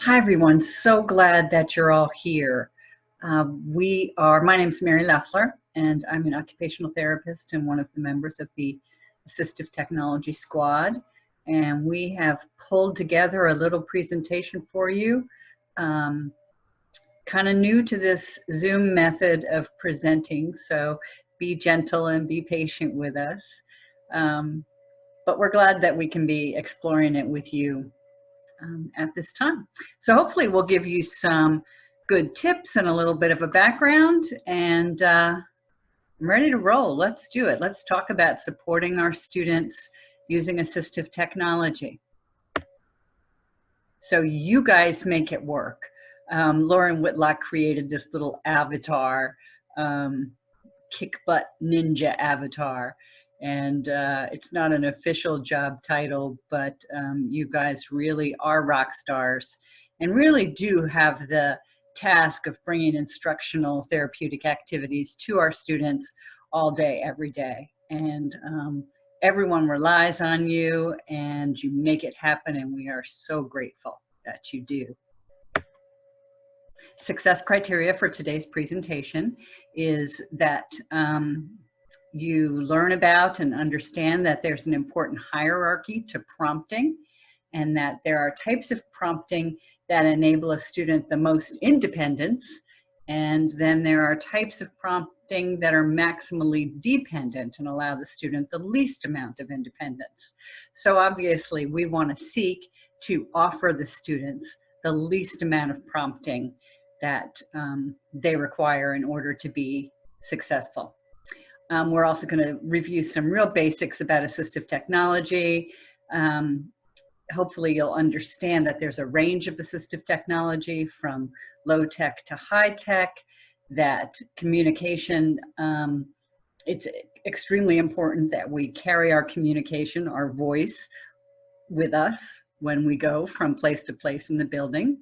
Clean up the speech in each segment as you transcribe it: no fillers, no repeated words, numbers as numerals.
Hi, everyone. So glad that you're all here. My name's Mary Leffler, and I'm an occupational therapist and one of the members of the Assistive Technology Squad. And we have pulled together a little presentation for you. Kind of new to this Zoom method of presenting, so be gentle and be patient with us. But we're glad that we can be exploring it with you at this time. So hopefully we'll give you some good tips and a little bit of a background, and I'm ready to roll. Let's do it. Let's talk about supporting our students using assistive technology. So you guys make it work. Lauren Whitlock created this little avatar, kick butt ninja avatar. And it's not an official job title, but you guys really are rock stars and really do have the task of bringing instructional therapeutic activities to our students all day, every day. And everyone relies on you and you make it happen, and we are so grateful that you do. Success criteria for today's presentation is that you learn about and understand that there's an important hierarchy to prompting, and that there are types of prompting that enable a student the most independence, and then there are types of prompting that are maximally dependent and allow the student the least amount of independence. So obviously we want to seek to offer the students the least amount of prompting that they require in order to be successful. We're also going to review some real basics about assistive technology. Hopefully you'll understand that there's a range of assistive technology from low tech to high tech, that communication, it's extremely important that we carry our communication, our voice, with us when we go from place to place in the building,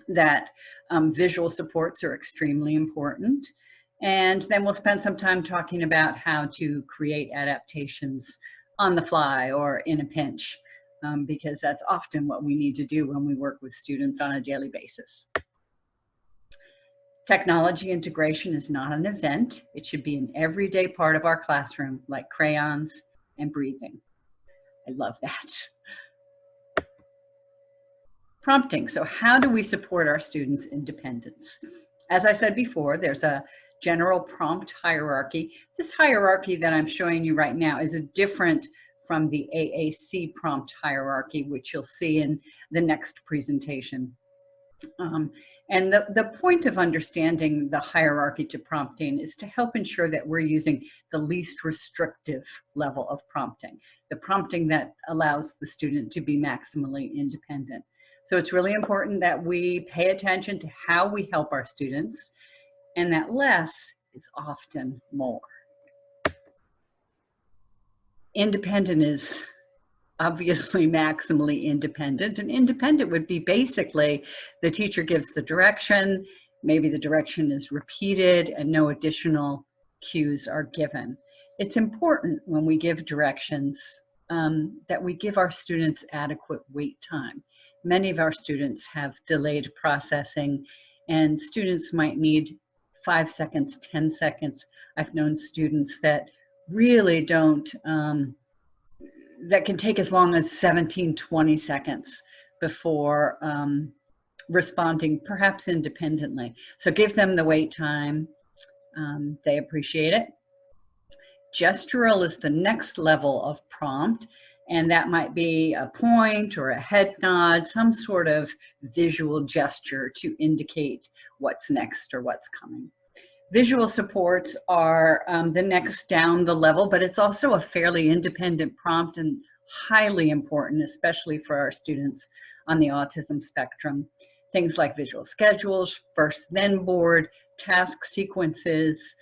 that visual supports are extremely important. And then we'll spend some time talking about how to create adaptations on the fly or in a pinch, because that's often what we need to do when we work with students on a daily basis. Technology integration is not an event. It should be an everyday part of our classroom, like crayons and breathing. I love that. Prompting. So how do we support our students' independence? As I said before, there's a general prompt hierarchy. This hierarchy that I'm showing you right now is different from the AAC prompt hierarchy, which you'll see in the next presentation. And the point of understanding the hierarchy to prompting is to help ensure that we're using the least restrictive level of prompting, the prompting that allows the student to be maximally independent. So it's really important that we pay attention to how we help our students, and that less is often more. Independent is obviously maximally independent, and independent would be basically the teacher gives the direction, maybe the direction is repeated and no additional cues are given. It's important when we give directions that we give our students adequate wait time. Many of our students have delayed processing, and students might need 5 seconds, 10 seconds. I've known students that really don't, that can take as long as 17, 20 seconds before responding, perhaps independently. So give them the wait time. They appreciate it. Gestural is the next level of prompt, and that might be a point or a head nod, some sort of visual gesture to indicate what's next or what's coming. Visual supports are the next down the level, but it's also a fairly independent prompt and highly important, especially for our students on the autism spectrum. Things like visual schedules, first then board, task sequences,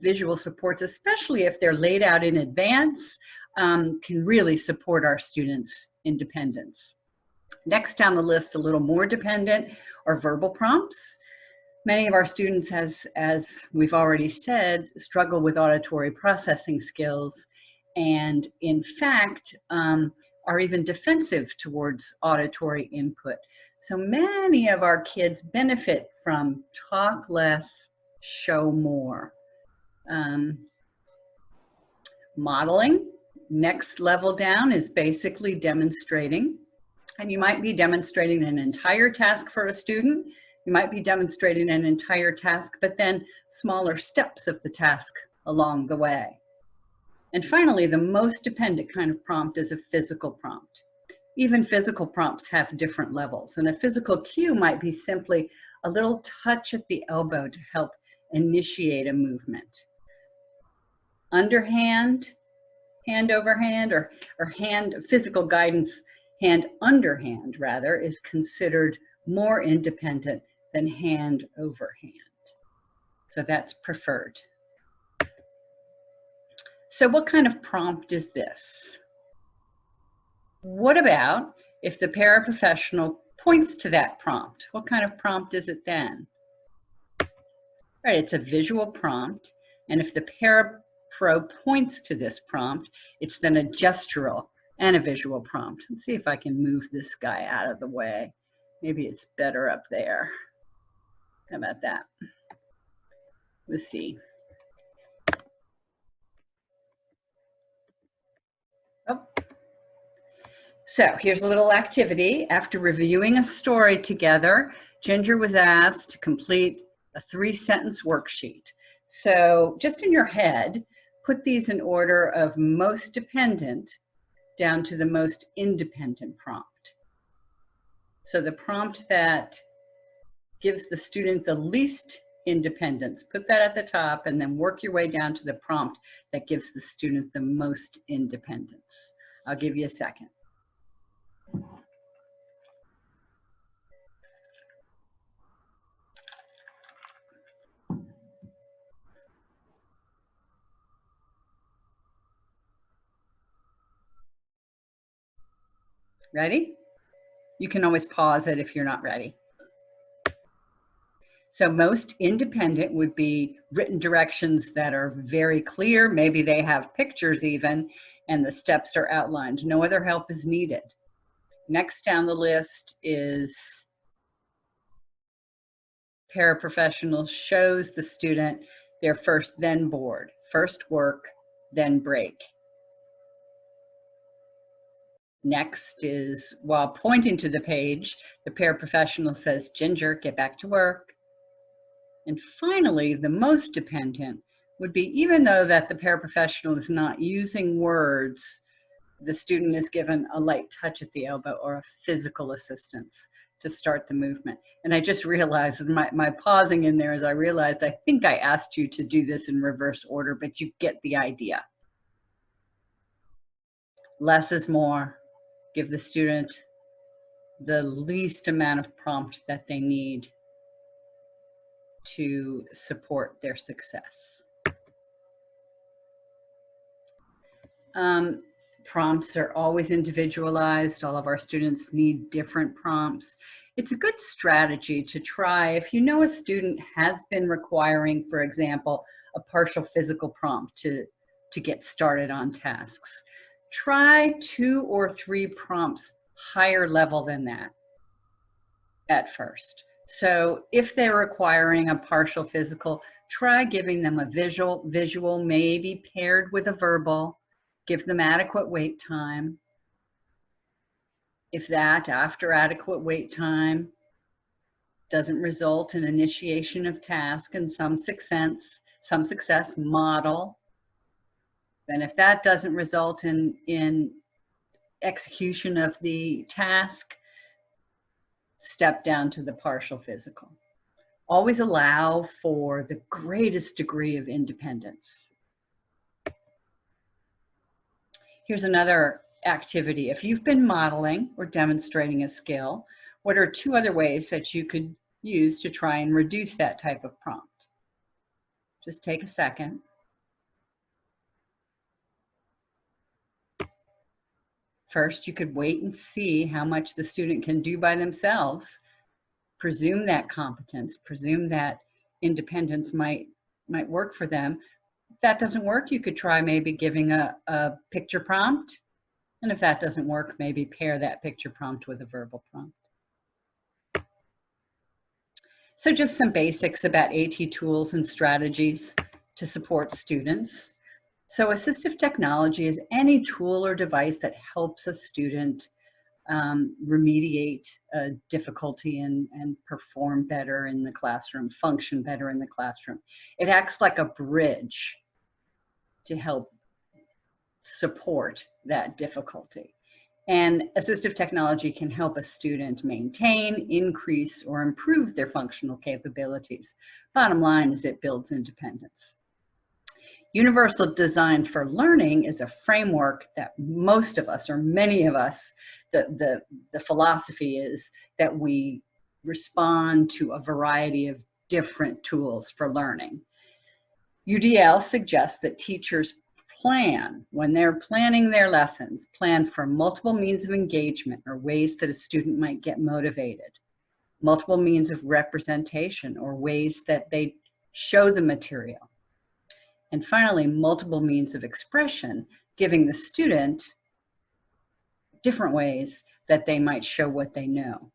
visual supports, especially if they're laid out in advance, can really support our students' independence. Next down the list, a little more dependent, are verbal prompts. Many of our students, as we've already said, struggle with auditory processing skills. And in fact, are even defensive towards auditory input. So many of our kids benefit from talk less, show more. Modeling, next level down, is basically demonstrating. And you might be demonstrating an entire task for a student. You might be demonstrating an entire task, but then smaller steps of the task along the way. And finally, the most dependent kind of prompt is a physical prompt. Even physical prompts have different levels. And a physical cue might be simply a little touch at the elbow to help initiate a movement. Underhand, hand over hand, or hand, physical guidance, hand underhand rather, is considered more independent than hand over hand. So that's preferred. So what kind of prompt is this? What about if the paraprofessional points to that prompt? What kind of prompt is it then? Right, it's a visual prompt, and if the parapro points to this prompt, it's then a gestural and a visual prompt. Let's see if I can move this guy out of the way. Maybe it's better up there. How about that? Let's see. Oh. So here's a little activity. After reviewing a story together, Ginger was asked to complete a 3-sentence worksheet. So just in your head, put these in order of most dependent down to the most independent prompt. So the prompt that gives the student the least independence, put that at the top, and then work your way down to the prompt that gives the student the most independence. I'll give you a second. Ready? You can always pause it if you're not ready. So most independent would be written directions that are very clear. Maybe they have pictures even, and the steps are outlined. No other help is needed. Next down the list is paraprofessional shows the student their first then board. First work, then break. Next is, while pointing to the page, the paraprofessional says, Ginger, get back to work. And finally, the most dependent would be, even though that the paraprofessional is not using words, the student is given a light touch at the elbow or a physical assistance to start the movement. And I just realized, my pausing in there, as I realized, I think I asked you to do this in reverse order, but you get the idea. Less is more. Give the student the least amount of prompt that they need to support their success. Prompts are always individualized. All of our students need different prompts. It's a good strategy to try if you know a student has been requiring, for example, a partial physical prompt to get started on tasks. Try 2 or 3 prompts higher level than that at first. So if they're requiring a partial physical, try giving them a visual, maybe paired with a verbal. Give them adequate wait time. If that, after adequate wait time, doesn't result in initiation of task and some success, model. Then if that doesn't result in execution of the task, step down to the partial physical. Always allow for the greatest degree of independence. Here's another activity. If you've been modeling or demonstrating a skill, what are 2 other ways that you could use to try and reduce that type of prompt? Just take a second. First, you could wait and see how much the student can do by themselves. Presume that competence, presume that independence might work for them. If that doesn't work, you could try maybe giving a picture prompt And if that doesn't work, maybe pair that picture prompt with a verbal prompt. So just some basics about AT tools and strategies to support students. So assistive technology is any tool or device that helps a student remediate a difficulty and perform better in the classroom, function better in the classroom. It acts like a bridge to help support that difficulty. And assistive technology can help a student maintain, increase, or improve their functional capabilities. Bottom line is it builds independence. Universal Design for Learning is a framework that most of us, or many of us, the philosophy is that we respond to a variety of different tools for learning. UDL suggests that teachers plan, when they're planning their lessons, plan for multiple means of engagement or ways that a student might get motivated, multiple means of representation or ways that they show the material. And finally, multiple means of expression, giving the student different ways that they might show what they know.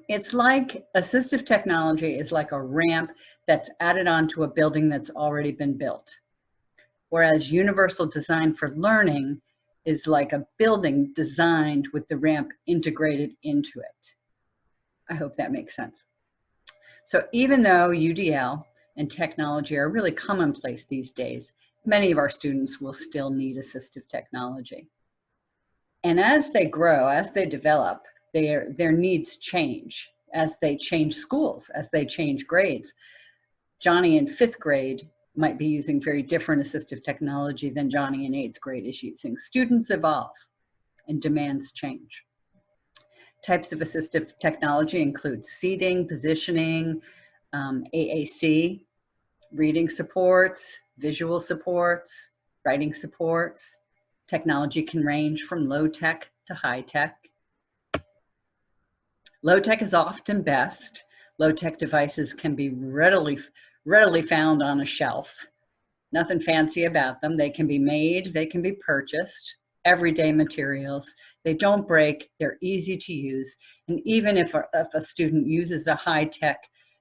It's like assistive technology is like a ramp that's added onto a building that's already been built. Whereas universal design for learning is like a building designed with the ramp integrated into it. I hope that makes sense. So even though UDL and technology are really commonplace these days, many of our students will still need assistive technology. And as they grow, as they develop, their needs change. As they change schools, as they change grades. Johnny in 5th grade might be using very different assistive technology than Johnny in 8th grade is using. Students evolve and demands change. Types of assistive technology include seating, positioning, AAC, reading supports, visual supports, writing supports. Technology can range from low tech to high tech. Low tech is often best. Low tech devices can be readily found on a shelf. Nothing fancy about them. They can be made, they can be purchased, everyday materials. They don't break, they're easy to use. And even if a student uses a high-tech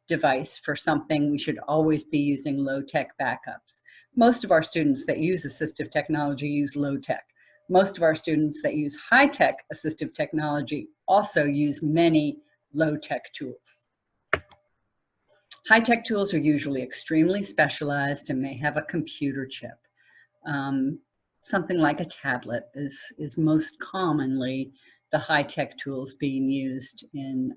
device for something, we should always be using low-tech backups. Most of our students that use assistive technology use low-tech. Most of our students that use high-tech assistive technology also use many low-tech tools. High-tech tools are usually extremely specialized and may have a computer chip. Something like a tablet is most commonly the high-tech tools being used in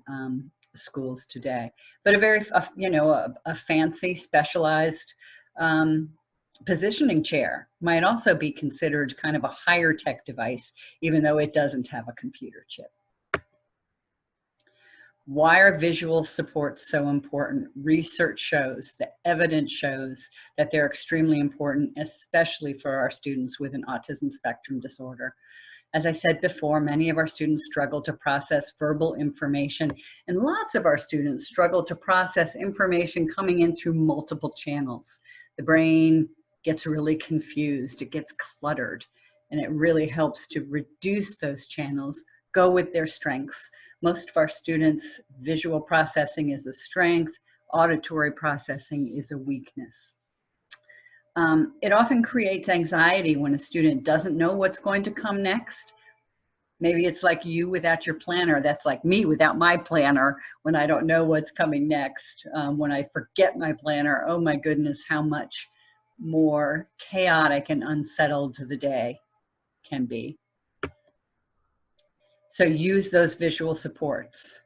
schools today. But a fancy specialized positioning chair might also be considered kind of a higher tech device, even though it doesn't have a computer chip. Why are visual supports so important? Research shows, the evidence shows that they're extremely important, especially for our students with an autism spectrum disorder. As I said before, many of our students struggle to process verbal information, and lots of our students struggle to process information coming in through multiple channels. The brain gets really confused, it gets cluttered, and it really helps to reduce those channels, go with their strengths. Most of our students, visual processing is a strength, auditory processing is a weakness. It often creates anxiety when a student doesn't know what's going to come next. Maybe it's like you without your planner. That's like me without my planner when I don't know what's coming next. When I forget my planner, oh my goodness, how much more chaotic and unsettled the day can be. So use those visual supports.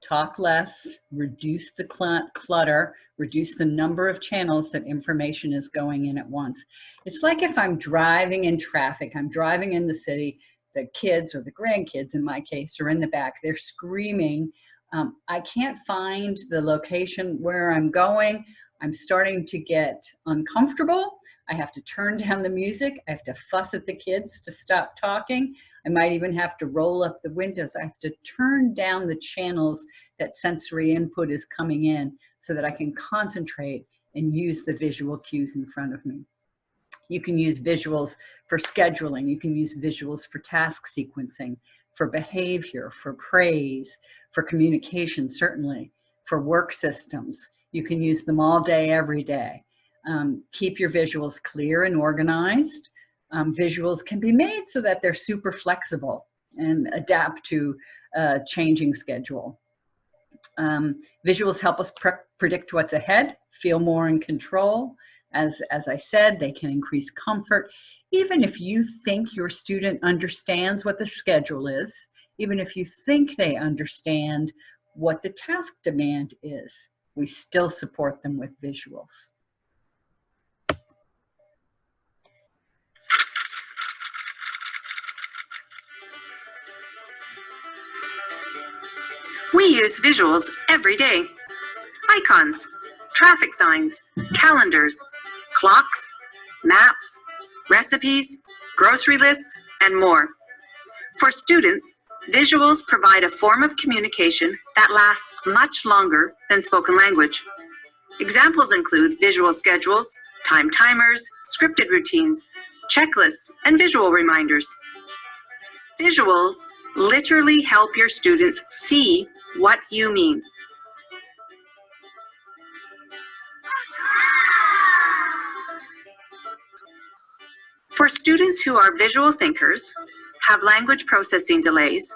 Talk less, reduce the clutter, reduce the number of channels that information is going in at once. It's like if I'm driving in traffic, I'm driving in the city, the kids or the grandkids in my case are in the back, they're screaming. I can't find the location where I'm going. I'm starting to get uncomfortable. I have to turn down the music. I have to fuss at the kids to stop talking. I might even have to roll up the windows. I have to turn down the channels that sensory input is coming in so that I can concentrate and use the visual cues in front of me. You can use visuals for scheduling. You can use visuals for task sequencing, for behavior, for praise, for communication, certainly, for work systems. You can use them all day, every day. Keep your visuals clear and organized. Visuals can be made so that they're super flexible and adapt to a changing schedule. Visuals help us predict what's ahead, feel more in control. As I said, they can increase comfort. Even if you think your student understands what the schedule is, even if you think they understand what the task demand is, we still support them with visuals. We use visuals every day. Icons, traffic signs, calendars, clocks, maps, recipes, grocery lists, and more. For students, visuals provide a form of communication that lasts much longer than spoken language. Examples include visual schedules, time timers, scripted routines, checklists, and visual reminders. Visuals literally help your students see what you mean. For students who are visual thinkers, have language processing delays,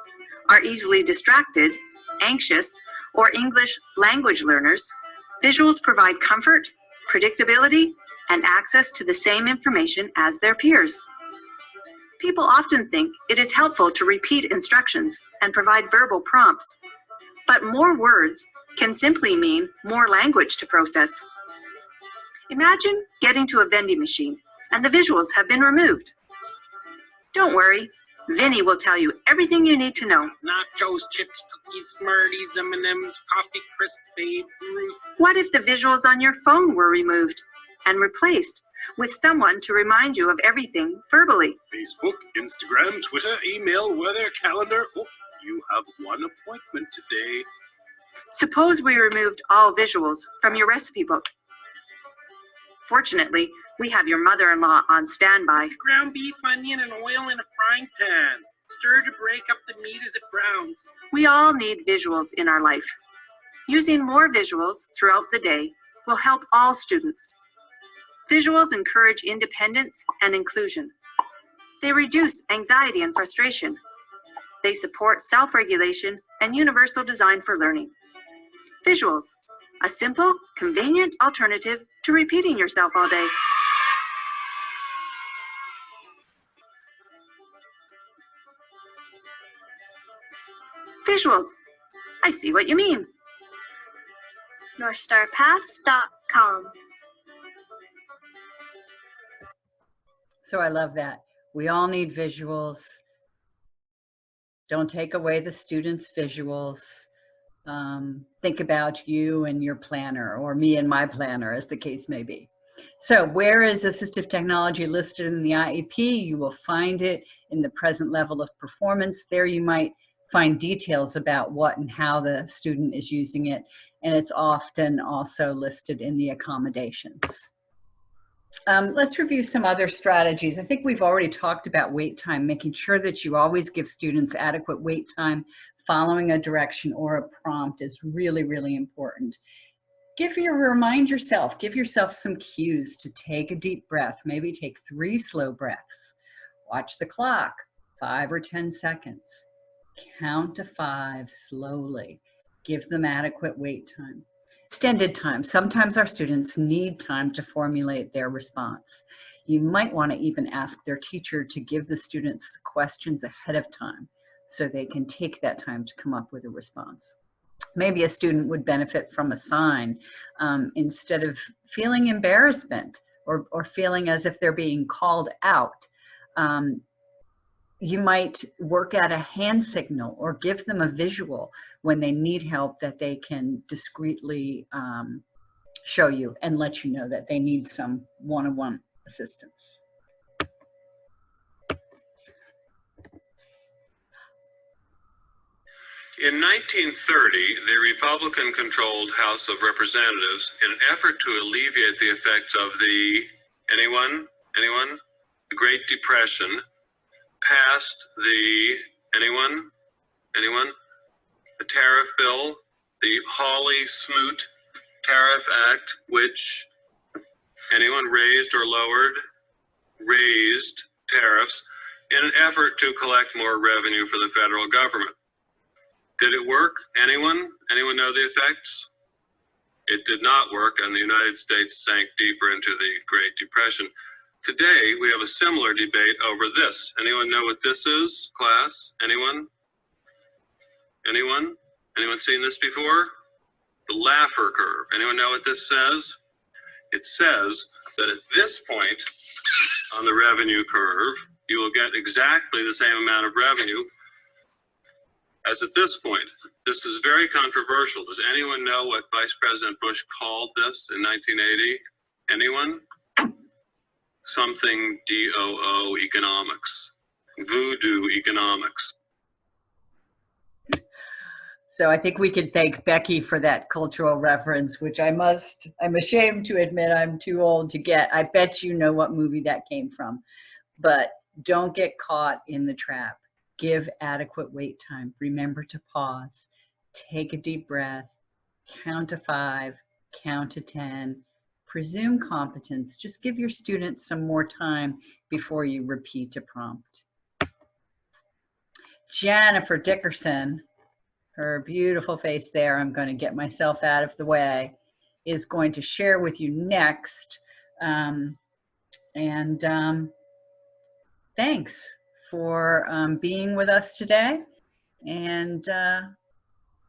are easily distracted, anxious, or English language learners, visuals provide comfort, predictability, and access to the same information as their peers. People often think it is helpful to repeat instructions and provide verbal prompts, but more words can simply mean more language to process. Imagine getting to a vending machine and the visuals have been removed. Don't worry, Vinny will tell you everything you need to know. Nachos, chips, cookies, Smarties, M&Ms, coffee, crisp, Babe Ruth. What if the visuals on your phone were removed and replaced with someone to remind you of everything verbally? Facebook, Instagram, Twitter, email, weather, calendar. Oh, you have one appointment today. Suppose we removed all visuals from your recipe book. Fortunately, we have your mother-in-law on standby. Ground beef, onion, and oil in a frying pan. Stir to break up the meat as it browns. We all need visuals in our life. Using more visuals throughout the day will help all students. Visuals encourage independence and inclusion. They reduce anxiety and frustration. They support self-regulation and universal design for learning. Visuals, a simple, convenient alternative to repeating yourself all day. Visuals, I see what you mean. NorthstarPaths.com. So I love that. We all need visuals. Don't take away the students' visuals. Think about you and your planner, or me and my planner, as the case may be. So where is assistive technology listed in the IEP? You will find it in the present level of performance. There you might find details about what and how the student is using it, and it's often also listed in the accommodations. Let's review some other strategies. I think we've already talked about wait time, making sure that you always give students adequate wait time. Following a direction or a prompt is really, really important. Remind yourself, give yourself some cues to take a deep breath, maybe take 3 slow breaths. Watch the clock, 5 or 10 seconds. Count to 5 slowly. Give them adequate wait time. Extended time. Sometimes our students need time to formulate their response. You might want to even ask their teacher to give the students questions ahead of time so they can take that time to come up with a response. Maybe a student would benefit from a sign instead of feeling embarrassment or feeling as if they're being called out. You might work at a hand signal or give them a visual when they need help that they can discreetly show you and let you know that they need some one-on-one assistance. In 1930, the Republican-controlled House of Representatives, in an effort to alleviate the effects of the, anyone? Anyone? The Great Depression passed the, anyone? Anyone? The tariff bill, the Hawley-Smoot Tariff Act, which anyone raised or lowered? Raised tariffs in an effort to collect more revenue for the federal government. Did it work? Anyone? Anyone know the effects? It did not work, and the United States sank deeper into the Great Depression. Today, we have a similar debate over this. Anyone know what this is, class? Anyone? Anyone? Anyone seen this before? The Laffer curve. Anyone know what this says? It says that at this point on the revenue curve, you will get exactly the same amount of revenue as at this point. This is very controversial. Does anyone know what Vice President Bush called this in 1980? Anyone? Something DOO economics, voodoo economics. So I think we can thank Becky for that cultural reference, which I'm ashamed to admit I'm too old to get. I bet you know what movie that came from, but don't get caught in the trap. Give adequate wait time. Remember to pause, take a deep breath, count to 5, count to 10, presume competence. Just give your students some more time before you repeat a prompt. Jennifer Dickerson, her beautiful face there, I'm going to get myself out of the way, is going to share with you next. Thanks for being with us today, and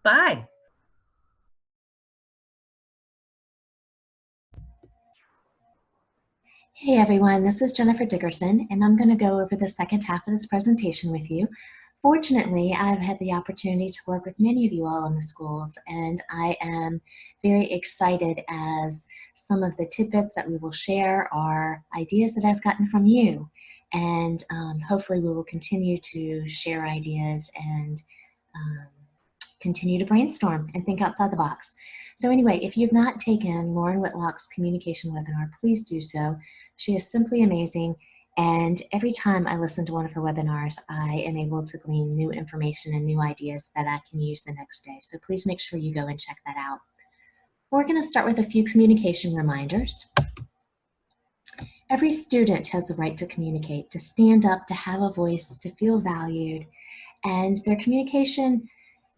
bye. Hey everyone, this is Jennifer Dickerson, and I'm going to go over the second half of this presentation with you. Fortunately, I've had the opportunity to work with many of you all in the schools, and I am very excited as some of the tidbits that we will share are ideas that I've gotten from you. And hopefully we will continue to share ideas and continue to brainstorm and think outside the box. So anyway, if you've not taken Lauren Whitlock's communication webinar, please do so. She is simply amazing. And every time I listen to one of her webinars, I am able to glean new information and new ideas that I can use the next day. So please make sure you go and check that out. We're going to start with a few communication reminders. Every student has the right to communicate, to stand up, to have a voice, to feel valued, and their communication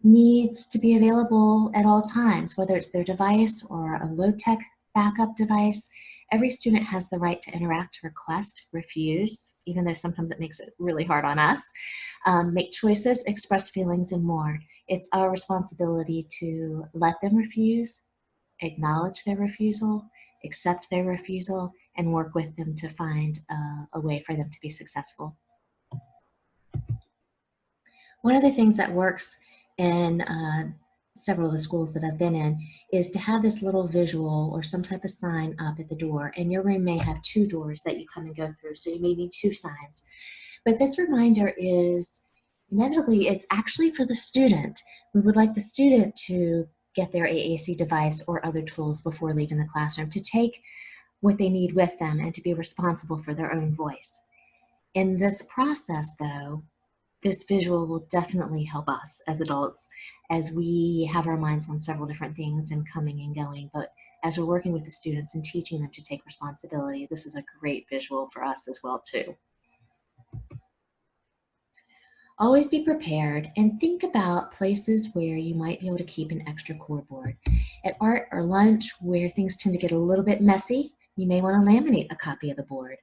needs to be available at all times, whether it's their device or a low-tech backup device. Every student has the right to interact, request, refuse, even though sometimes it makes it really hard on us, make choices, express feelings, and more. It's our responsibility to let them refuse, acknowledge their refusal, accept their refusal, and work with them to find a way for them to be successful. One of the things that works in several of the schools that I've been in is to have this little visual or some type of sign up at the door, and your room may have 2 doors that you come and go through, so you may need 2 signs. But this reminder is inevitably, it's actually for the student. We would like the student to get their AAC device or other tools before leaving the classroom, to take what they need with them and to be responsible for their own voice. In this process, though, this visual will definitely help us as adults as we have our minds on several different things and coming and going. But as we're working with the students and teaching them to take responsibility, this is a great visual for us as well too. Always be prepared and think about places where you might be able to keep an extra core board. At art or lunch, where things tend to get a little bit messy, you may want to laminate a copy of the board.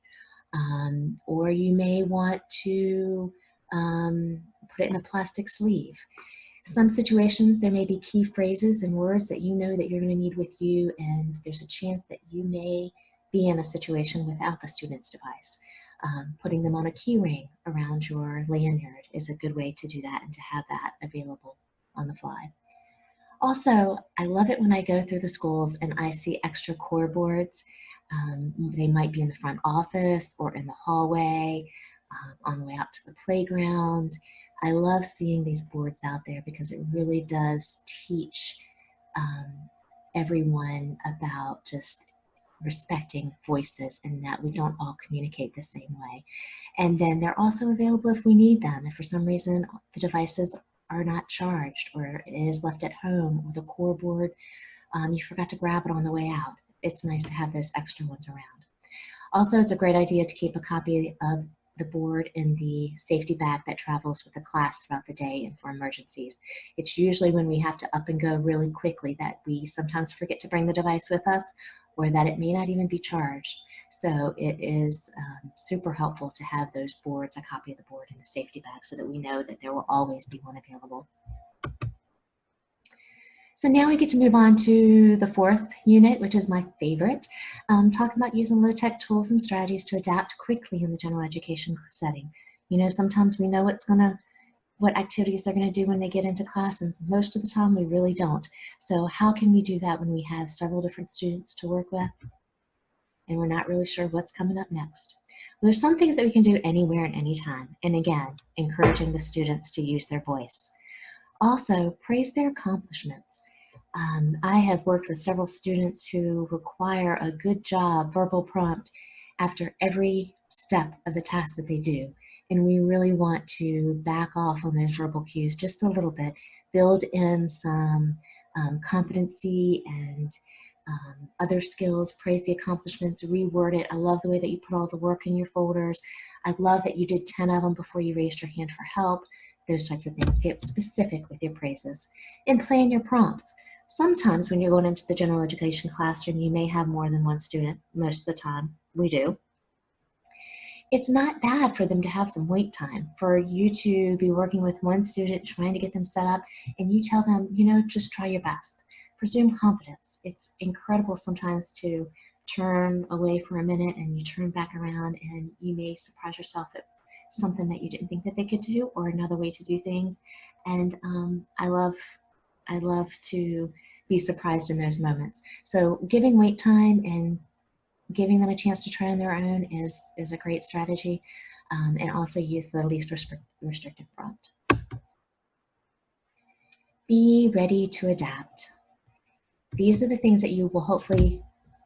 Or you may want to put it in a plastic sleeve. Some situations, there may be key phrases and words that you know that you're going to need with you, and there's a chance that you may be in a situation without the student's device. Putting them on a key ring around your lanyard is a good way to do that and to have that available on the fly. Also, I love it when I go through the schools and I see extra core boards. They might be in the front office or in the hallway, on the way out to the playground. I love seeing these boards out there because it really does teach everyone about just respecting voices and that we don't all communicate the same way. And then they're also available if we need them. If for some reason the devices are not charged or it is left at home or the core board, you forgot to grab it on the way out. It's nice to have those extra ones around. Also, it's a great idea to keep a copy of the board in the safety bag that travels with the class throughout the day and for emergencies. It's usually when we have to up and go really quickly that we sometimes forget to bring the device with us, or that it may not even be charged. So it is super helpful to have those boards, a copy of the board in the safety bag, so that we know that there will always be one available. So now we get to move on to the fourth unit, which is my favorite, talking about using low-tech tools and strategies to adapt quickly in the general education setting. You know, sometimes we know what activities they're going to do when they get into class, and most of the time we really don't. So how can we do that when we have several different students to work with and we're not really sure what's coming up next? Well, there's some things that we can do anywhere and anytime, and again, encouraging the students to use their voice. Also, praise their accomplishments. I have worked with several students who require a good job verbal prompt after every step of the task that they do. And we really want to back off on those verbal cues just a little bit, build in some competency and other skills, praise the accomplishments, reword it. I love the way that you put all the work in your folders. I love that you did 10 of them before you raised your hand for help. Those types of things. Get specific with your praises and plan your prompts. Sometimes when you're going into the general education classroom, you may have more than one student. Most of the time, we do. It's not bad for them to have some wait time, for you to be working with one student, trying to get them set up, and you tell them, you know, just try your best. Presume confidence. It's incredible sometimes to turn away for a minute and you turn back around and you may surprise yourself at something that you didn't think that they could do, or another way to do things. And I love to be surprised in those moments. So giving wait time and giving them a chance to try on their own is a great strategy, and also use the least restrictive prompt. Be ready to adapt. These are the things that you will hopefully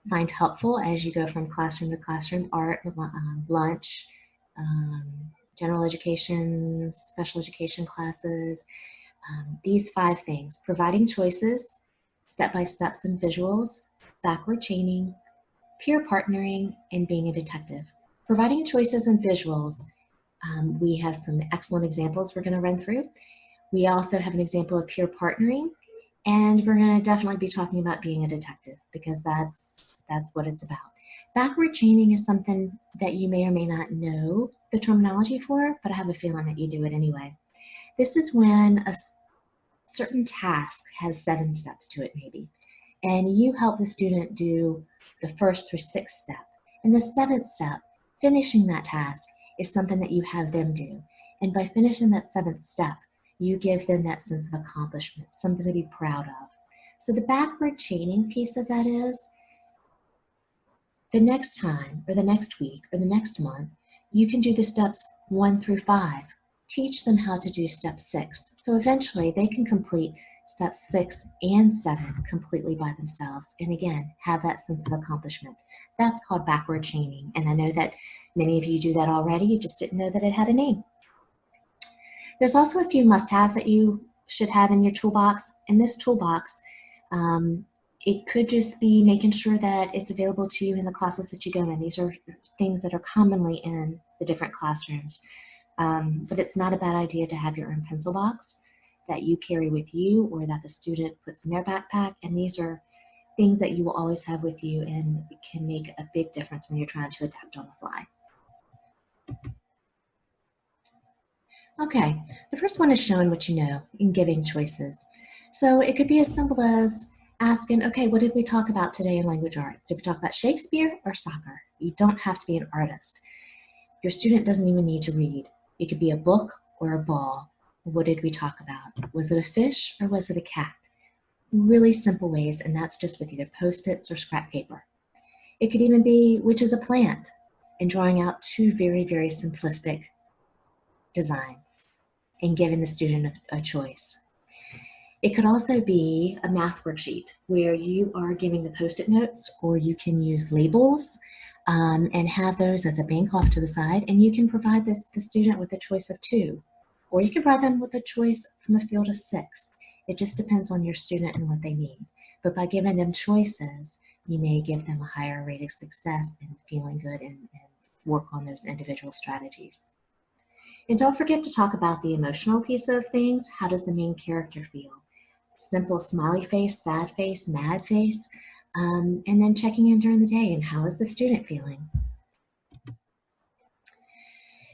find helpful as you go from classroom to classroom: art, lunch, general education, special education classes. These 5 things: providing choices, step-by-steps and visuals, backward chaining, peer partnering, and being a detective. Providing choices and visuals, we have some excellent examples we're going to run through. We also have an example of peer partnering, and we're going to definitely be talking about being a detective, because that's what it's about. Backward chaining is something that you may or may not know the terminology for, but I have a feeling that you do it anyway. This is when a certain task has 7 steps to it maybe, and you help the student do the first through 6th step. And the 7th step, finishing that task, is something that you have them do. And by finishing that 7th step, you give them that sense of accomplishment, something to be proud of. So the backward chaining piece of that is, the next time, or the next week, or the next month, you can do the steps 1 through 5. Teach them how to do step 6. So eventually they can complete steps 6 and 7 completely by themselves. And again, have that sense of accomplishment. That's called backward chaining. And I know that many of you do that already. You just didn't know that it had a name. There's also a few must-haves that you should have in your toolbox. In this toolbox, it could just be making sure that it's available to you in the classes that you go in. These are things that are commonly in the different classrooms. But it's not a bad idea to have your own pencil box that you carry with you, or that the student puts in their backpack. And these are things that you will always have with you, and it can make a big difference when you're trying to adapt on the fly. Okay, the first one is showing what you know and giving choices. So it could be as simple as asking, okay, what did we talk about today in language arts? Did we talk about Shakespeare or soccer? You don't have to be an artist. Your student doesn't even need to read. It could be a book or a ball. What did we talk about? Was it a fish or was it a cat? Really simple ways, and that's just with either Post-its or scrap paper. It could even be, which is a plant, and drawing out 2 very, very simplistic designs and giving the student a choice. It could also be a math worksheet where you are giving the Post-it notes, or you can use labels and have those as a bank off to the side, and you can provide the student with a choice of 2, or you can provide them with a choice from a field of 6. It just depends on your student and what they need. But by giving them choices, you may give them a higher rate of success and feeling good and work on those individual strategies. And don't forget to talk about the emotional piece of things. How does the main character feel? Simple smiley face, sad face, mad face, and then checking in during the day and how is the student feeling?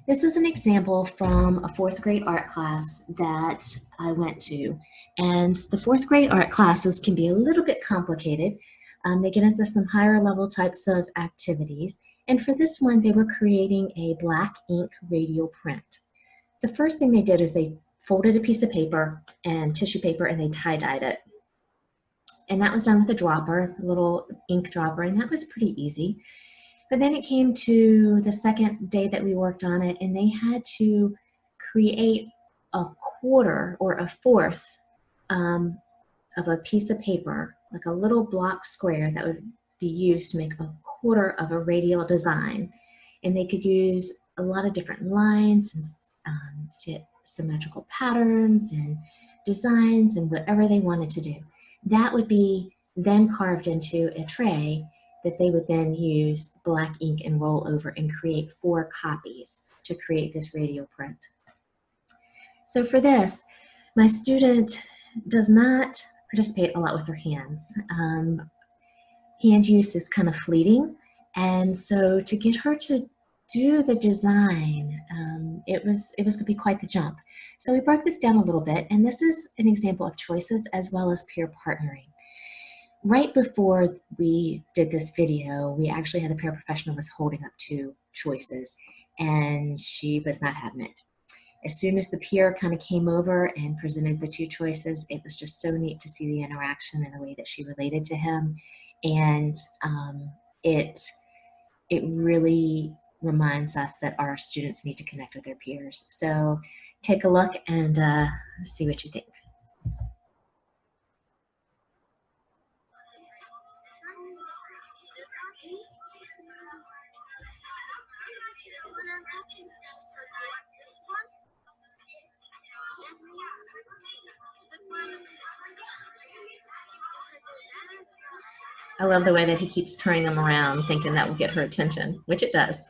This is an example from a 4th grade art class that I went to. And the 4th grade art classes can be a little bit complicated. They get into some higher level types of activities. And for this one, they were creating a black ink radial print. The first thing they did is they folded a piece of paper and tissue paper and they tie-dyed it. And that was done with a dropper, a little ink dropper, and that was pretty easy. But then it came to the second day that we worked on it, and they had to create a quarter or a fourth of a piece of paper, like a little block square that would be used to make a quarter of a radial design. And they could use a lot of different lines and symmetrical patterns and designs and whatever they wanted to do. That would be then carved into a tray that they would then use black ink and roll over and create 4 copies to create this radial print. So for this, my student does not participate a lot with her hands. Hand use is kind of fleeting, and so to get her to do the design, it was going to be quite the jump. So we broke this down a little bit, and this is an example of choices as well as peer partnering. Right before we did this video, we actually had a paraprofessional was holding up 2 choices, and she was not having it. As soon as the peer kind of came over and presented the 2 choices, it was just so neat to see the interaction and the way that she related to him, and it really reminds us that our students need to connect with their peers. So take a look and see what you think. I love the way that he keeps turning them around, thinking that will get her attention, which it does.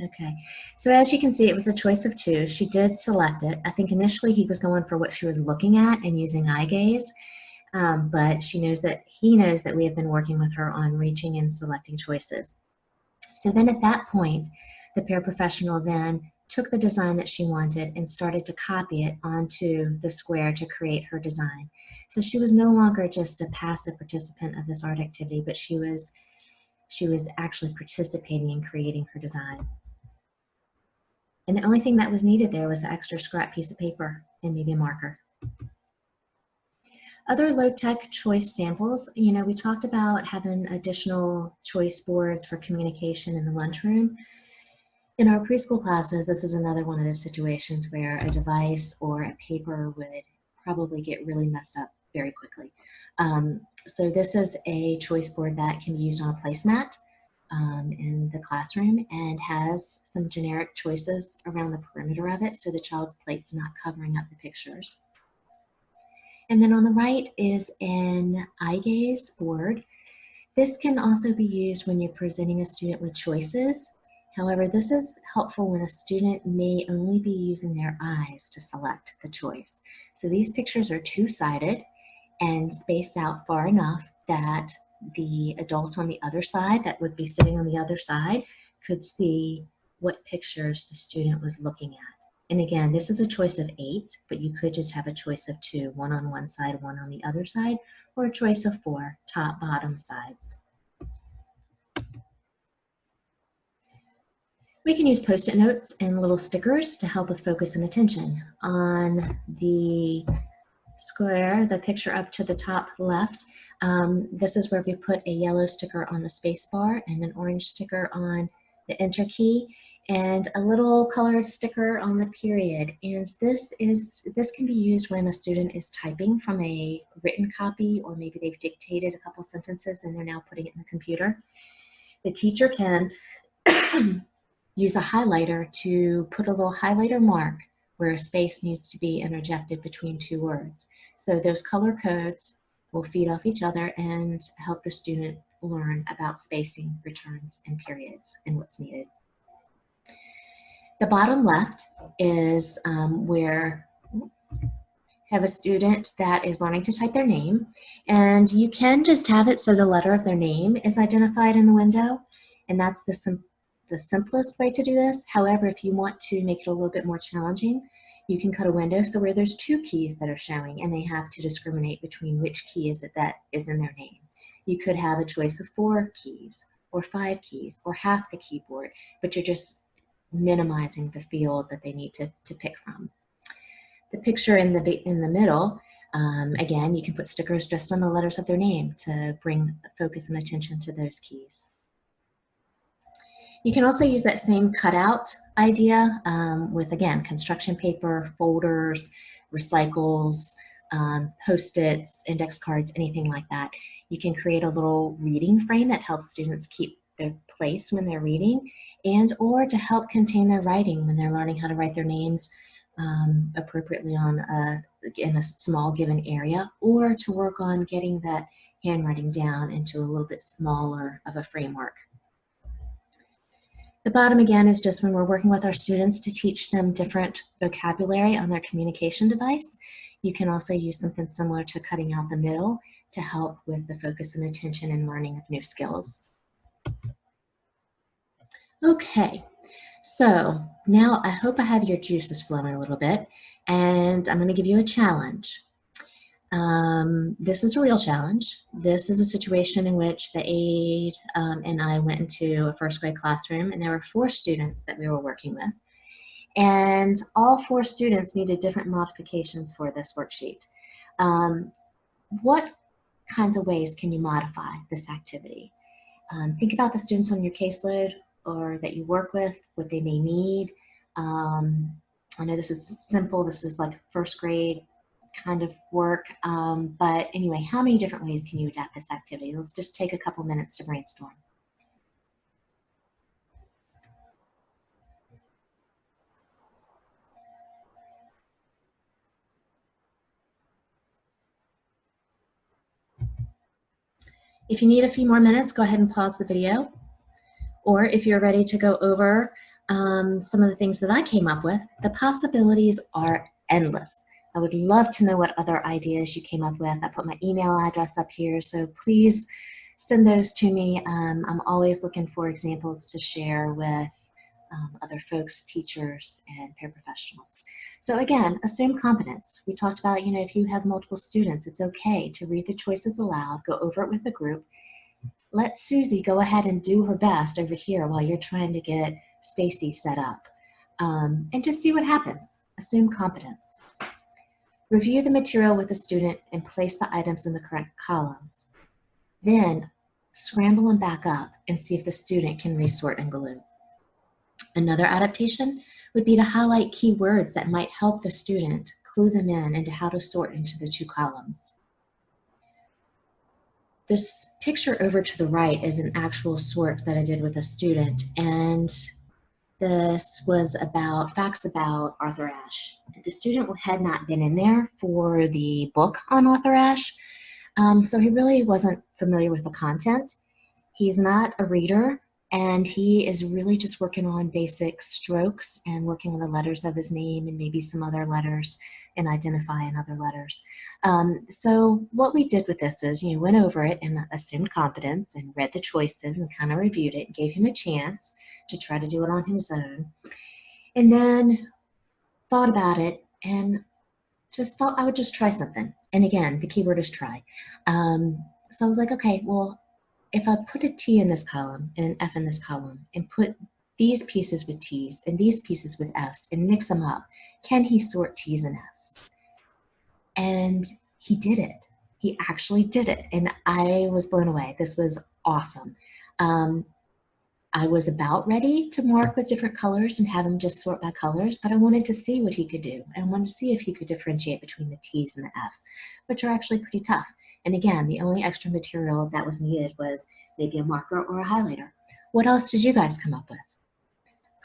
Okay, so as you can see, it was a choice of 2. She did select it. I think initially he was going for what she was looking at and using eye gaze, but he knows that we have been working with her on reaching and selecting choices. So then at that point, the paraprofessional then took the design that she wanted and started to copy it onto the square to create her design. So she was no longer just a passive participant of this art activity, but she was actually participating in creating her design. And the only thing that was needed there was an extra scrap piece of paper and maybe a marker. Other low-tech choice samples, we talked about having additional choice boards for communication in the lunchroom. In our preschool classes, this is another one of those situations where a device or a paper would probably get really messed up very quickly. So this is a choice board that can be used on a placemat in the classroom and has some generic choices around the perimeter of it so the child's plate's not covering up the pictures. And then on the right is an eye gaze board. This can also be used when you're presenting a student with choices. However, this is helpful when a student may only be using their eyes to select the choice. So these pictures are 2-sided and spaced out far enough that the adult on the other side, that would be sitting on the other side, could see what pictures the student was looking at. And again, this is a choice of 8, but you could just have a choice of 2, one on one side, one on the other side, or a choice of 4, top, bottom sides. We can use Post-it notes and little stickers to help with focus and attention. On the square, the picture up to the top left, this is where we put a yellow sticker on the space bar and an orange sticker on the enter key. and a little colored sticker on the period. And this can be used when a student is typing from a written copy, or maybe they've dictated a couple sentences and they're now putting it in the computer. The teacher can use a highlighter to put a little highlighter mark where a space needs to be interjected between two words. So those color codes will feed off each other and help the student learn about spacing, returns, and periods and what's needed. The bottom left is where you have a student that is learning to type their name, and you can just have it so the letter of their name is identified in the window, and that's the simplest way to do this. However, if you want to make it a little bit more challenging, you can cut a window so where there's 2 keys that are showing, and they have to discriminate between which key is it that is in their name. You could have a choice of 4 keys or 5 keys or half the keyboard, but you're just minimizing the field that they need to pick from. The picture in the middle, again, you can put stickers just on the letters of their name to bring focus and attention to those keys. You can also use that same cutout idea with, again, construction paper, folders, recycles, Post-its, index cards, anything like that. You can create a little reading frame that helps students keep their place when they're reading, and or to help contain their writing when they're learning how to write their names appropriately in a small given area, or to work on getting that handwriting down into a little bit smaller of a framework. The bottom, again, is just when we're working with our students to teach them different vocabulary on their communication device. You can also use something similar to cutting out the middle to help with the focus and attention and learning of new skills. Okay, so now I hope I have your juices flowing a little bit, and I'm going to give you a challenge. This is a real challenge. This is a situation in which the aide and I went into a first grade classroom, and there were 4 students that we were working with. And all 4 students needed different modifications for this worksheet. What kinds of ways can you modify this activity? Think about the students on your caseload or that you work with, what they may need. I know this is simple. This is like first grade kind of work. But anyway, how many different ways can you adapt this activity? Let's just take a couple minutes to brainstorm. If you need a few more minutes, go ahead and pause the video. Or if you're ready to go over some of the things that I came up with, the possibilities are endless. I would love to know what other ideas you came up with. I put my email address up here, so please send those to me. I'm always looking for examples to share with other folks, teachers, and paraprofessionals. So again, assume competence. We talked about, if you have multiple students, it's okay to read the choices aloud, go over it with the group. Let Susie go ahead and do her best over here while you're trying to get Stacy set up. And just see what happens. Assume competence. Review the material with the student and place the items in the correct columns. Then scramble them back up and see if the student can resort and glue. Another adaptation would be to highlight key words that might help the student clue them in into how to sort into the 2 columns. This picture over to the right is an actual sort that I did with a student, and this was about facts about Arthur Ashe. The student had not been in there for the book on Arthur Ashe, so he really wasn't familiar with the content. He's not a reader, and he is really just working on basic strokes and working on the letters of his name and maybe some other letters and identifying other letters. So what we did with this is, went over it and assumed competence and read the choices and kind of reviewed it and gave him a chance to try to do it on his own. And then thought about it and just thought I would just try something. And again, the key word is try. So I was like, okay, well, if I put a T in this column and an F in this column and put these pieces with T's and these pieces with F's and mix them up, can he sort T's and F's? And he did it. He actually did it. And I was blown away. This was awesome. I was about ready to mark with different colors and have him just sort by colors, but I wanted to see what he could do. I wanted to see if he could differentiate between the T's and the F's, which are actually pretty tough. And again, the only extra material that was needed was maybe a marker or a highlighter. What else did you guys come up with?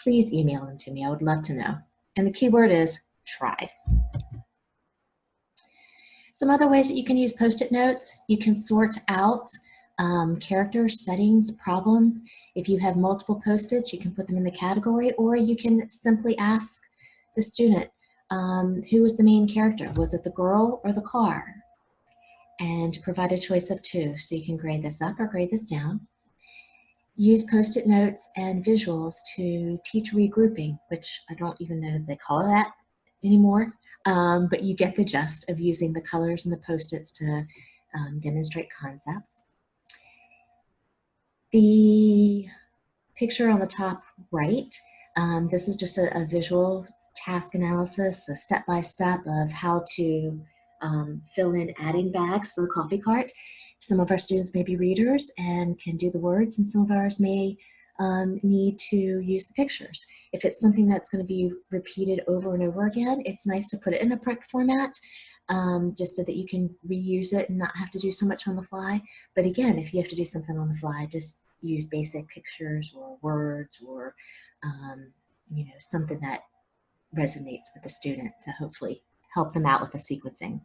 Please email them to me. I would love to know. And the key word is try. Some other ways that you can use Post-it notes. You can sort out characters, settings, problems. If you have multiple Post-its, you can put them in the category, or you can simply ask the student, who was the main character? Was it the girl or the car? And provide a choice of 2. So you can grade this up or grade this down. Use Post-it notes and visuals to teach regrouping, which I don't even know if they call that anymore, but you get the gist of using the colors and the Post-its to demonstrate concepts. The picture on the top right, this is just a visual task analysis, a step-by-step of how to fill in adding bags for the coffee cart. Some of our students may be readers and can do the words, and some of ours may need to use the pictures. If it's something that's going to be repeated over and over again, it's nice to put it in a print format, just so that you can reuse it and not have to do so much on the fly. But again, if you have to do something on the fly, just use basic pictures or words or something that resonates with the student to hopefully help them out with the sequencing.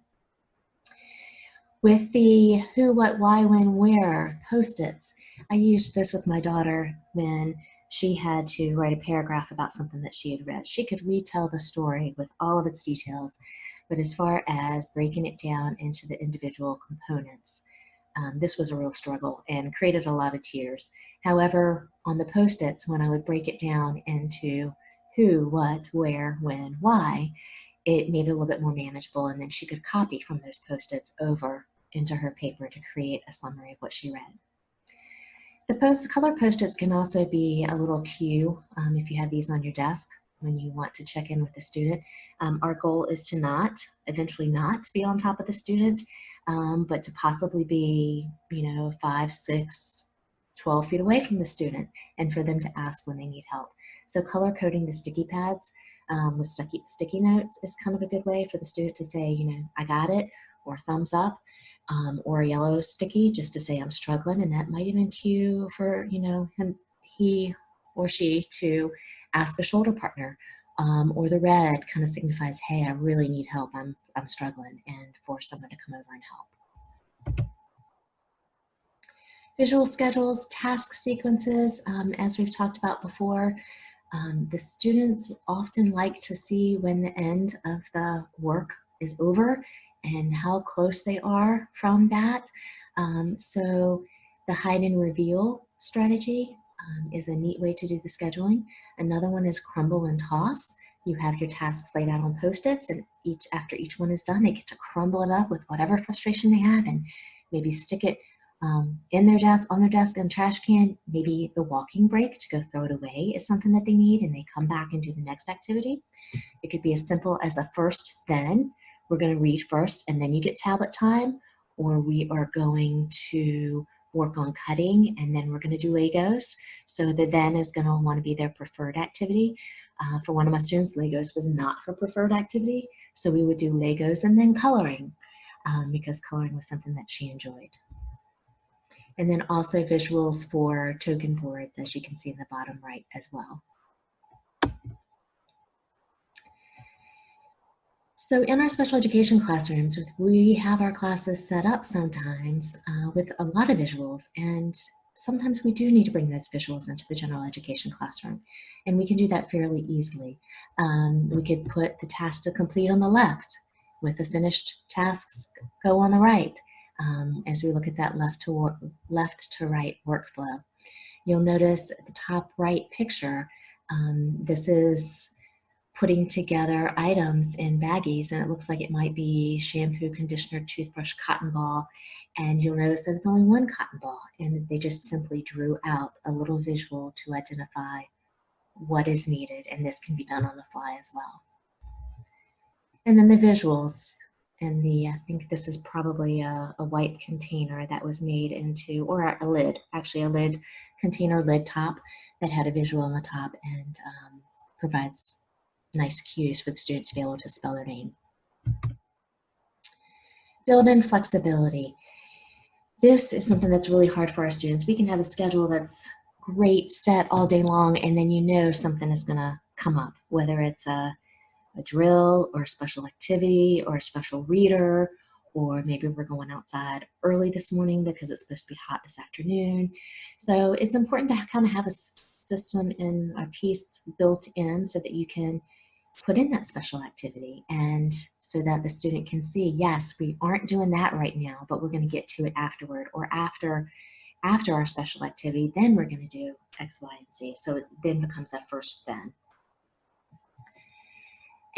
With the who, what, why, when, where Post-its, I used this with my daughter when she had to write a paragraph about something that she had read. She could retell the story with all of its details, but as far as breaking it down into the individual components, this was a real struggle and created a lot of tears. However, on the Post-its, when I would break it down into who, what, where, when, why, it made it a little bit more manageable, and then she could copy from those Post-its over into her paper to create a summary of what she read. The color Post-its can also be a little cue if you have these on your desk when you want to check in with the student. Our goal is to eventually not be on top of the student, but to possibly be, 5, 6, 12 feet away from the student, and for them to ask when they need help. So color coding the sticky pads with sticky notes is kind of a good way for the student to say, I got it, or thumbs up, or a yellow sticky just to say I'm struggling, and that might even cue for he or she to ask a shoulder partner, or the red kind of signifies, hey, I really need help, I'm struggling, and for someone to come over and help. Visual schedules, task sequences, as we've talked about before, the students often like to see when the end of the work is over and how close they are from that. So the hide and reveal strategy is a neat way to do the scheduling. Another one is crumble and toss. You have your tasks laid out on Post-its, and after each one is done, they get to crumble it up with whatever frustration they have and maybe stick it on their desk in trash can. Maybe the walking break to go throw it away is something that they need, and they come back and do the next activity. It could be as simple as a first then. We're going to read first and then you get tablet time, or we are going to work on cutting and then we're going to do Legos. So the then is going to want to be their preferred activity. For one of my students, Legos was not her preferred activity, so we would do Legos and then coloring, because coloring was something that she enjoyed. And then also visuals for token boards, as you can see in the bottom right as well. So in our special education classrooms, we have our classes set up sometimes with a lot of visuals, and sometimes we do need to bring those visuals into the general education classroom, and we can do that fairly easily. We could put the task to complete on the left with the finished tasks go on the right. As we look at that left to right workflow. You'll notice at the top right picture, this is putting together items in baggies, and it looks like it might be shampoo, conditioner, toothbrush, cotton ball, and you'll notice that it's only one cotton ball, and they just simply drew out a little visual to identify what is needed, and this can be done on the fly as well. And then the visuals. and I think this is probably a white container that was made into, or a lid, actually a lid container lid top that had a visual on the top and provides nice cues for the student to be able to spell their name. Build in flexibility. This is something that's really hard for our students. We can have a schedule that's great, set all day long, and then you know something is gonna come up, whether it's a drill or a special activity or a special reader, or maybe we're going outside early this morning because it's supposed to be hot this afternoon. So it's important to kind of have a system and a piece built in so that you can put in that special activity, and so that the student can see, yes, we aren't doing that right now, but we're going to get to it afterward, or after our special activity, then we're going to do X, Y, and Z. So it then becomes that first then.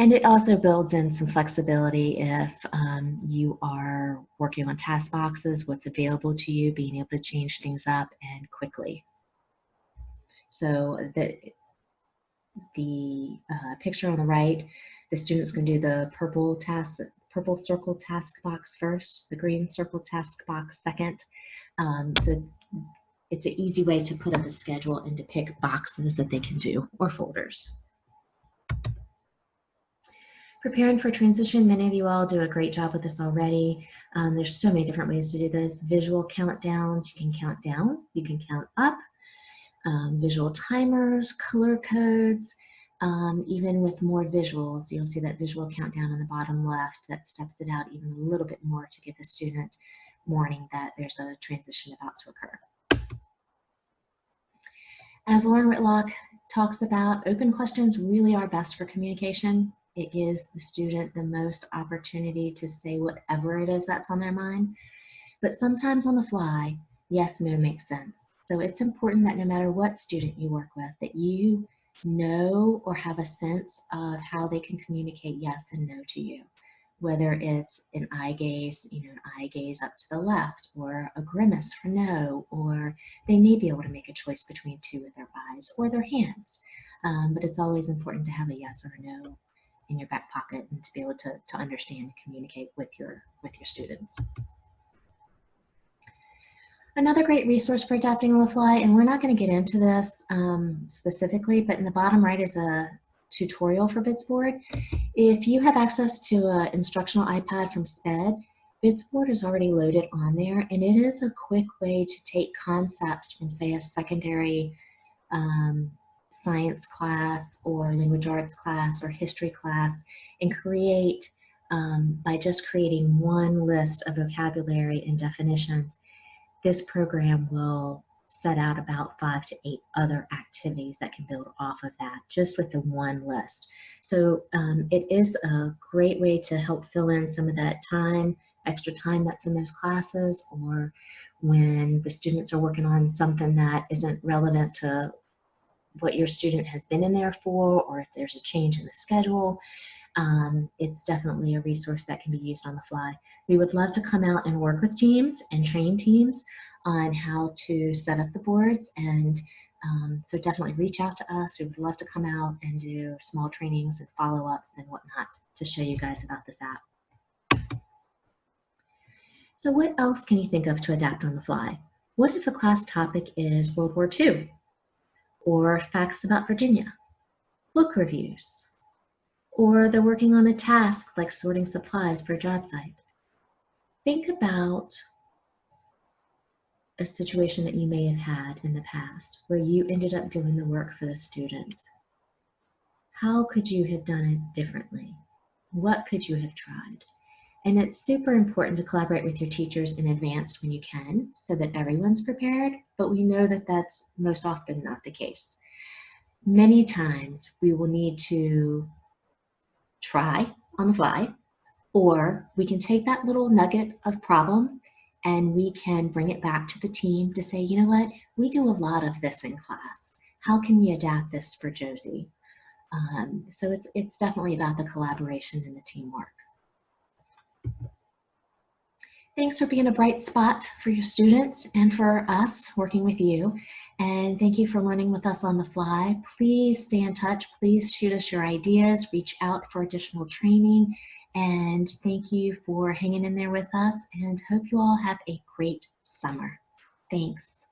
And it also builds in some flexibility if you are working on task boxes, what's available to you, being able to change things up and quickly. So the picture on the right, the student's going to do the purple circle task box first, the green circle task box second. So it's an easy way to put up a schedule and to pick boxes that they can do, or folders. Preparing for transition, many of you all do a great job with this already. There's so many different ways to do this. Visual countdowns, you can count down, you can count up. Visual timers, color codes, even with more visuals, you'll see that visual countdown on the bottom left that steps it out even a little bit more to give the student warning that there's a transition about to occur. As Lauren Whitlock talks about, open questions really are best for communication. It gives the student the most opportunity to say whatever it is that's on their mind. But sometimes on the fly, yes, no makes sense. So it's important that no matter what student you work with, that you know or have a sense of how they can communicate yes and no to you. Whether it's an eye gaze, an eye gaze up to the left, or a grimace for no, or they may be able to make a choice between two with their eyes or their hands. But it's always important to have a yes or a no in your back pocket and to be able to understand and communicate with your students. Another great resource for adapting on the fly, and we're not going to get into this specifically, but in the bottom right is a tutorial for Bidsboard. If you have access to an instructional iPad from SPED, Bidsboard is already loaded on there, and it is a quick way to take concepts from, say, a secondary science class or language arts class or history class and create, by just creating one list of vocabulary and definitions, this program will set out about 5 to 8 other activities that can build off of that, just with the one list. So it is a great way to help fill in some of that time, extra time that's in those classes, or when the students are working on something that isn't relevant to what your student has been in there for, or if there's a change in the schedule. It's definitely a resource that can be used on the fly. We would love to come out and work with teams and train teams on how to set up the boards, and so definitely reach out to us. We would love to come out and do small trainings and follow-ups and whatnot to show you guys about this app. So what else can you think of to adapt on the fly? What if a class topic is World War II, or facts about Virginia, book reviews, or they're working on a task like sorting supplies for a job site? Think about a situation that you may have had in the past where you ended up doing the work for the student. How could you have done it differently? What could you have tried? And it's super important to collaborate with your teachers in advance when you can, so that everyone's prepared, but we know that that's most often not the case. Many times we will need to try on the fly, or we can take that little nugget of problem and we can bring it back to the team to say, you know what, we do a lot of this in class. How can we adapt this for Josie? So it's definitely about the collaboration and the teamwork. Thanks for being a bright spot for your students and for us working with you. And thank you for learning with us on the fly. Please stay in touch. Please shoot us your ideas, reach out for additional training. And thank you for hanging in there with us, and hope you all have a great summer. Thanks.